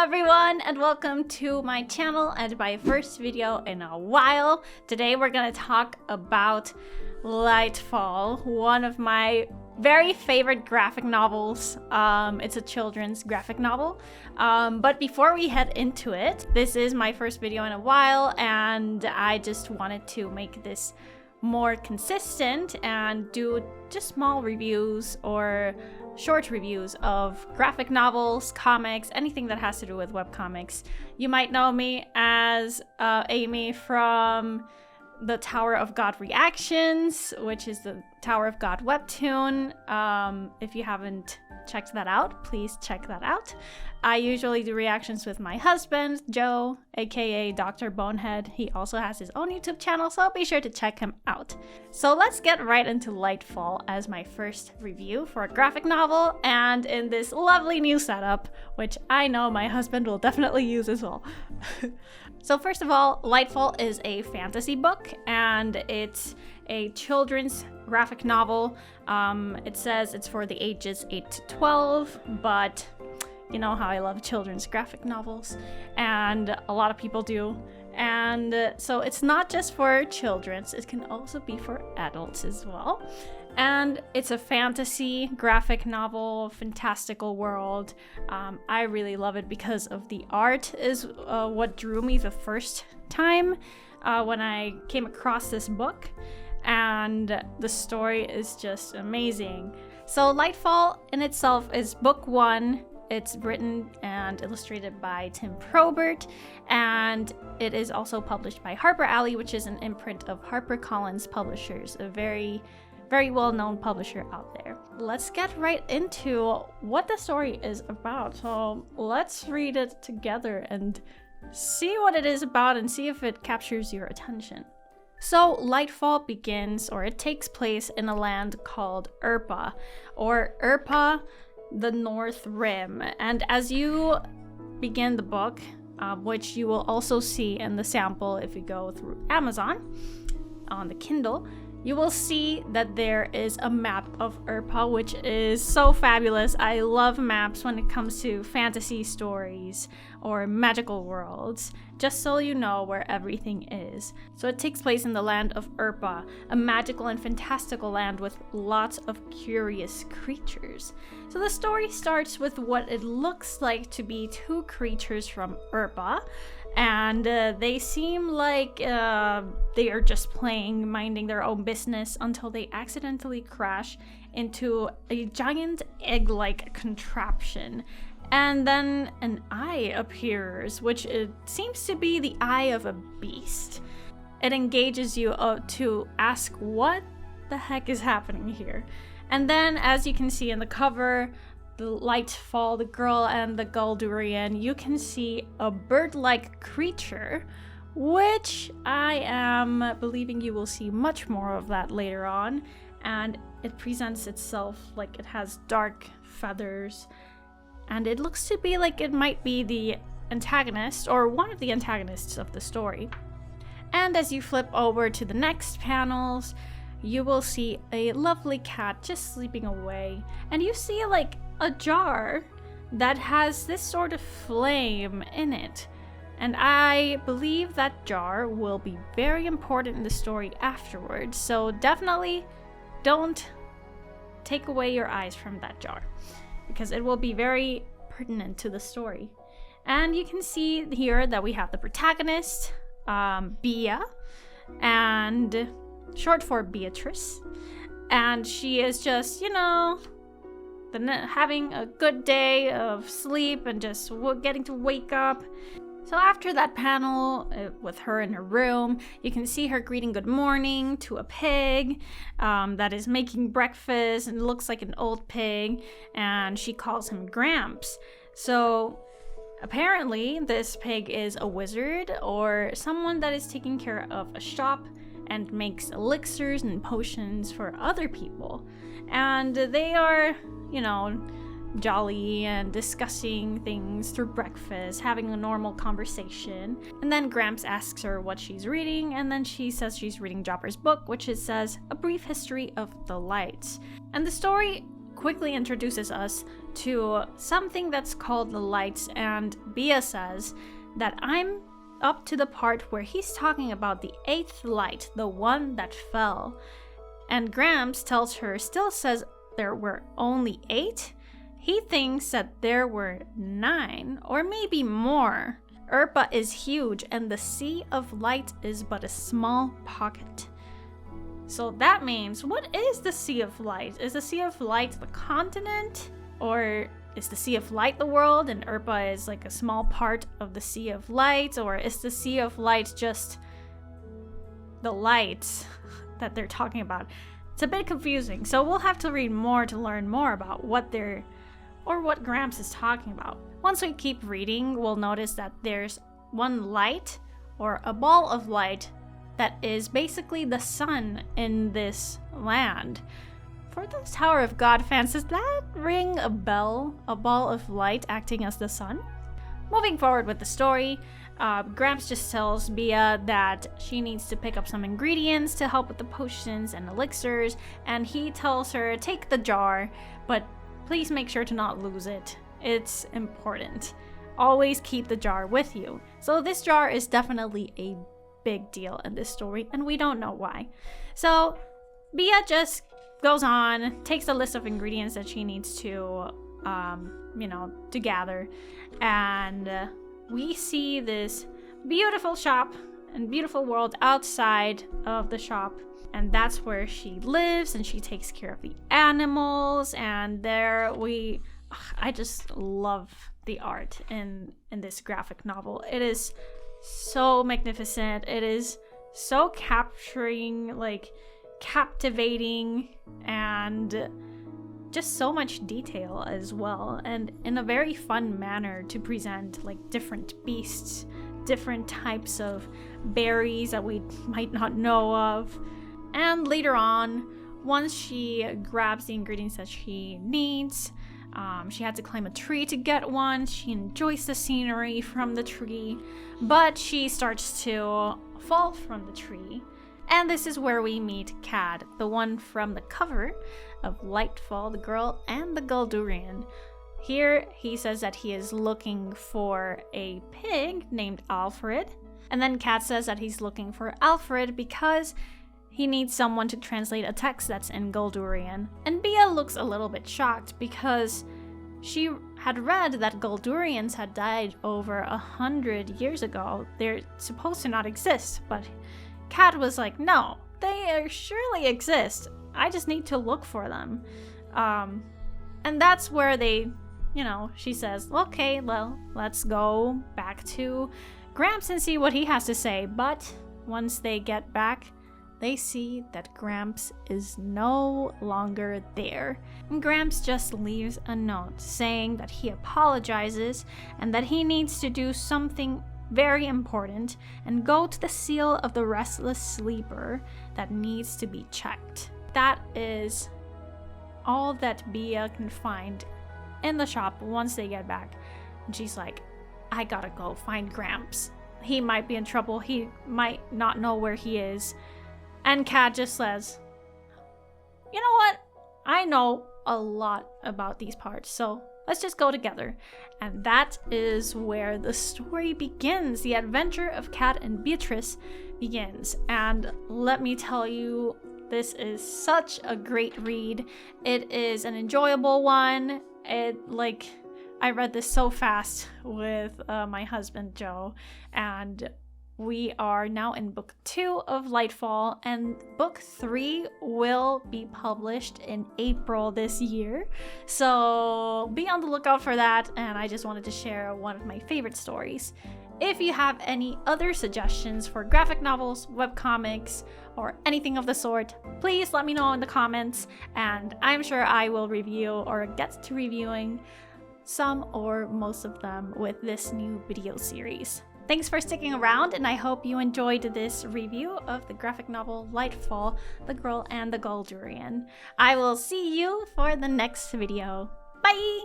everyone, and welcome to my channel and my first video in a while. Today we're gonna talk about Lightfall, one of my very favorite graphic novels. It's a children's graphic novel. But before we head into it, this is my first video in a while, and I just wanted to make this more consistent and do just small reviews or short reviews of graphic novels, comics, anything that has to do with webcomics. You might know me as Amy from the Tower of God Reactions, which is the Tower of God webtoon. If you haven't checked that out, please check that out. I usually do reactions with my husband, Joe, aka Dr. Bonehead. He also has his own YouTube channel, so be sure to check him out. So let's get right into Lightfall as my first review for a graphic novel, and in this lovely new setup, which I know my husband will definitely use as well. So first of all, Lightfall is a fantasy book, and it's a children's graphic novel. It says it's for the ages 8 to 12, but you know how I love children's graphic novels, and a lot of people do. And so it's not just for children, it can also be for adults as well. And it's a fantasy graphic novel, fantastical world. I really love it because of the art is what drew me the first time when I came across this book. And the story is just amazing. So Lightfall in itself is book one. It's written and illustrated by Tim Probert, and it is also published by Harper Alley, which is an imprint of HarperCollins Publishers, a very well-known publisher out there. Let's get right into what the story is about. So let's read it together and see what it is about and see if it captures your attention. So Lightfall begins, or it takes place in a land called Urpa, or Urpa, the North Rim. And as you begin the book, which you will also see in the sample if you go through Amazon on the Kindle, you will see that there is a map of Urpa, which is so fabulous. I love maps when it comes to fantasy stories or magical worlds, just so you know where everything is. So it takes place in the land of Urpa, a magical and fantastical land with lots of curious creatures. So the story starts with what it looks like to be two creatures from Urpa, and they seem like they are just playing, minding their own business, until they accidentally crash into a giant egg-like contraption. And then an eye appears, which it seems to be the eye of a beast. It engages you to ask what the heck is happening here. And then, as you can see in the cover, the Lightfall, the Girl and the Galdurian, you can see a bird-like creature, which I am believing you will see much more of that later on. And it presents itself like it has dark feathers, and it looks to be like it might be the antagonist or one of the antagonists of the story. And as you flip over to the next panels, you will see a lovely cat just sleeping away, and you see like a jar that has this sort of flame in it. And I believe that jar will be very important in the story afterwards, so definitely don't take away your eyes from that jar, because it will be very pertinent to the story. And you can see here that we have the protagonist, Bia, and short for Beatrice. And she is just, having a good day of sleep and just getting to wake up. So after that panel with her in her room, you can see her greeting good morning to a pig that is making breakfast and looks like an old pig, and she calls him Gramps. So apparently this pig is a wizard or someone that is taking care of a shop and makes elixirs and potions for other people. And they are, jolly and discussing things through breakfast, having a normal conversation. And then Gramps asks her what she's reading, and then she says she's reading Jopper's book, which says A Brief History of the Lights. And the story quickly introduces us to something that's called the lights, and Bia says that I'm up to the part where he's talking about the 8th light, the one that fell. And Gramps tells her, still says there were only 8. He thinks that there were 9, or maybe more. Urpa is huge, and the Sea of Light is but a small pocket. So that means, what is the Sea of Light? Is the Sea of Light the continent? Or is the Sea of Light the world, and Urpa is like a small part of the Sea of Light? Or is the Sea of Light just the lights that they're talking about? It's a bit confusing, so we'll have to read more to learn more about what Gramps is talking about. Once we keep reading, we'll notice that there's one light, or a ball of light, that is basically the sun in this land. For those Tower of God fans, does that ring a bell? A ball of light acting as the sun? Moving forward with the story, Gramps just tells Bia that she needs to pick up some ingredients to help with the potions and elixirs, and he tells her, take the jar, but please make sure to not lose it. It's important. Always keep the jar with you. So this jar is definitely a big deal in this story, and we don't know why. So Bia just goes on, takes a list of ingredients that she needs to, to gather, and we see this beautiful shop and beautiful world outside of the shop, and that's where she lives, and she takes care of the animals. And I just love the art in this graphic novel. It is so magnificent. It is so capturing, like captivating, and just so much detail as well, and in a very fun manner to present like different beasts, different types of berries that we might not know of. And later on, once she grabs the ingredients that she needs, she had to climb a tree to get one. She enjoys the scenery from the tree, but she starts to fall from the tree. And this is where we meet Cad, the one from the cover of Lightfall, the Girl and the Galdurian. Here he says that he is looking for a pig named Alfred. And then Cad says that he's looking for Alfred because he needs someone to translate a text that's in Galdurian. And Bia looks a little bit shocked because she had read that Galdurians had died over 100 years ago. They're supposed to not exist, but Cad was like, no, they surely exist. I just need to look for them. And that's where she says, okay, well, let's go back to Gramps and see what he has to say. But once they get back, they see that Gramps is no longer there. And Gramps just leaves a note saying that he apologizes and that he needs to do something very important and go to the seal of the restless sleeper that needs to be checked. That is all that Bia can find in the shop once they get back. And she's like, I gotta go find Gramps. He might be in trouble. He might not know where he is. And Cad just says, you know what? I know a lot about these parts, so let's just go together. And that is where the story begins. The adventure of Cad and Beatrice begins. And let me tell you, this is such a great read. It is an enjoyable one. I read this so fast with my husband, Joe, and we are now in book 2 of Lightfall, and book 3 will be published in April this year. So be on the lookout for that, and I just wanted to share one of my favorite stories. If you have any other suggestions for graphic novels, webcomics, or anything of the sort, please let me know in the comments, and I'm sure I will review or get to reviewing some or most of them with this new video series. Thanks for sticking around, and I hope you enjoyed this review of the graphic novel Lightfall, The Girl and the Galdurian. I will see you for the next video. Bye!